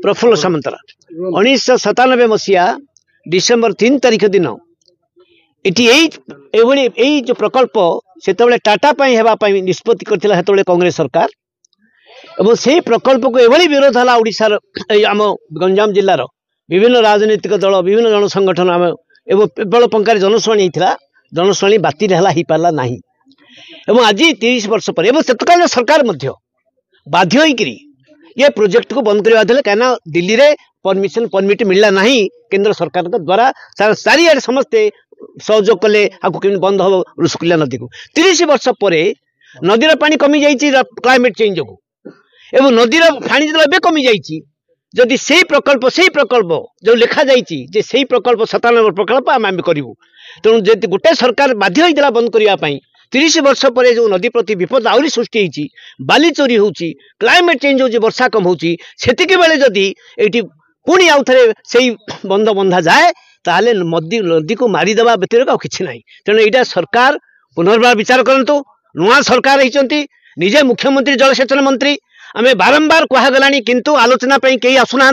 प्रफुल्ल सामंतराय 1997 मसीहा डिसेम्बर 3 तारिख दिन ये जो प्रकल्प से टाटा हेबाई निष्पत्ति करते कांग्रेस सरकार एवं से प्रकल्प को एभली विरोध है ओडिशार आम गंजाम जिलार विभिन्न राजनीतिक दल विभिन्न जनसंगठन आम एवं प्रबल पंखार जनशुणी होता जनशुणी बातिल हो पारा ना एवं आज 30 वर्ष पर एवं सेतकाल सरकार बाध्य होकरी ये प्रोजेक्ट को बंद करवा कहीं दिल्ली में परमिट मिलला ना केंद्र सरकार द्वारा चारिआडे समस्ते सहयोग कले आपको बंद हम ऋषिकुल्या नदी को 30 वर्ष पर नदीर पानी कमी जाइए क्लाइमेट चेंज को एवं नदीर पानी जो कमी जाइए जदि से प्रकल्प जो लिखा जाइए से प्रकल्प 97 प्रकल्प आम करूँ तेणु जब गोटे सरकार बाध्य होता बंद करने 30 वर्ष पर जो नदी प्रति विपद आहरी सृष्टि होती बाली चोरी होची क्लाइमेट चेंज होची वर्षा कम होची सेतिके बेले जदि एटी पुणी आउ थे से बंध बंधा जाए ताहले नदी को मारिदेवा व्यतिरिक्त आ किछि नाही तेणु यहाँ सरकार पुनर्बार विचार करंतु नुआ सरकार होती निजे मुख्यमंत्री जलसेचन मंत्री आम बारंबार कहगला किंतु आलोचना कहीं आसुना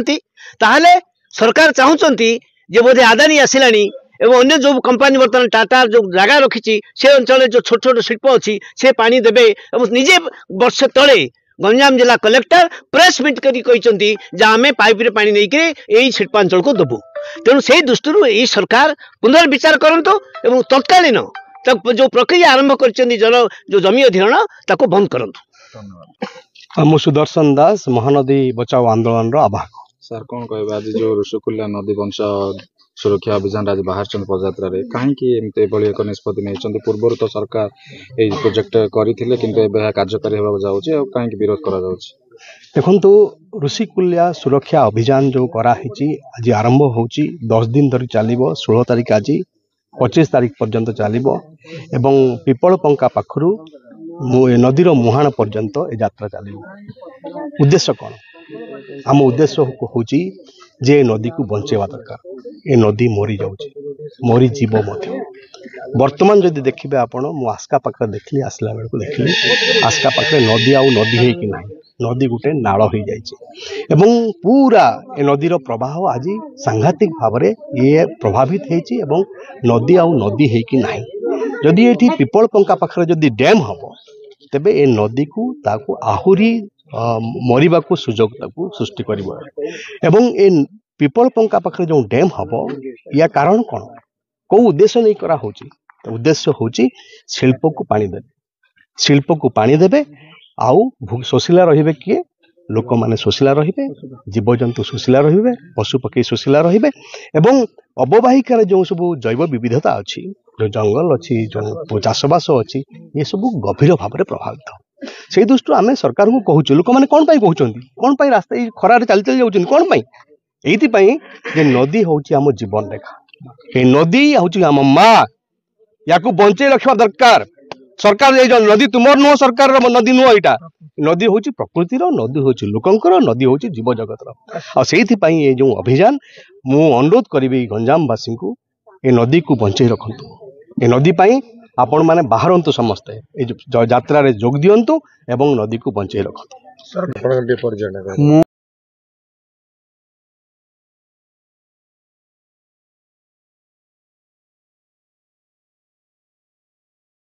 ताहले सरकार चाहूँगी जे बोधे आदानी आसिलानी एवं अन्य जो कंपनी बर्तमान टाटा जो जगह रखी से अंचल जो छोट छोट शिल्प अच्छी से पानी देवे निजे वर्ष तले गंजाम जिला कलेक्टर प्रेस मीट करी आम पाइप रे पानी नहीं शिल्पांचल को देवु तेणु से दृष्टि ये सरकार पुनर्विचार करंतु एवं तत्कालीन जो प्रक्रिया आरंभ कर जो जमी अधिग्रहण ताको बंद करंतु। मु सुदर्शन दास महानदी बचाओ आंदोलन आवाहक सर कौन कहे आज जो ऋषिकुल्या नदी वंश सुरक्षा अभियान आज बाहर पदयात्रा कहीं एक निष्पत्ति नहीं पूर्व तो सरकार ये प्रोजेक्ट करते किंतु कार्यकारी होगा जाऊँगी कहीं विरोध करा देखु ऋषिकुल्या सुरक्षा अभियान जो कराई आज आरंभ हो 10 दिन धरी चलो 16 तारिख आज 25 तारिख पर्यंत चलो एवं पिपल पंका पाखु नदीर मुहाण पर्यंत ए यात्रा चलो। उद्देश्य कौन आम उद्देश्य हूँ जे नदी को बंचेवा दरकार ए नदी मरी मरी जीव वर्तमान जदि देखिए आपण मु आस्का पाखे देखली आसला बेलू देखली आस्का पाखे नदी आउ नदी है कि ना नदी गोटे नाल हो जाइए पूरा ए नदीर प्रवाह आज सांघातिक भाव में ये प्रभावित होती नदी आउ नदी है कि ना जदि ये पिपल पंका पाखे जदि डैम हम तेबे ए नदी को ताकू आहुरी मरिबा को सुजोग सृष्टि कर पिपल पंका पाखे जो डैम हम या कारण कौन कौ उद्देश्य नहीं करा होची उद्देश्य होची शिल्प को पानी देबे आउ शोषिला रहिबे किए लोक माने शोषिला रहिबे जीवजंतु शोषिला रहिबे पशु पक्षी शोषिला रहिबे एवं अववाहिकार जो सब जैव विविधता अच्छी जो जंगल अच्छी जो चाषबास अच्छी ये सब गभीर भाव में प्रभावित से दृष्टि आम सरकार को कहूँ लोक मैंने कौन कहते रास्ता खरार चली चली जाऊँ कौन ये नदी हूँ आम जीवन रेखा ये नदी हूँ आम माँ या बंचे रखा दरकार सरकार नदी तुमर नुह सरकार नदी नुह यहाँ नदी हूँ प्रकृतिर नदी हूँ लोकंर नदी हूँ जीव जगतर ये जो अभियान मु अनुरोध करी गंजामवासी को ये नदी को बंचे रखु ये नदी आपण माने बाहरंतु समस्ते ये यात्रा जोग दियंतु एवं नदी को बंचे रखु।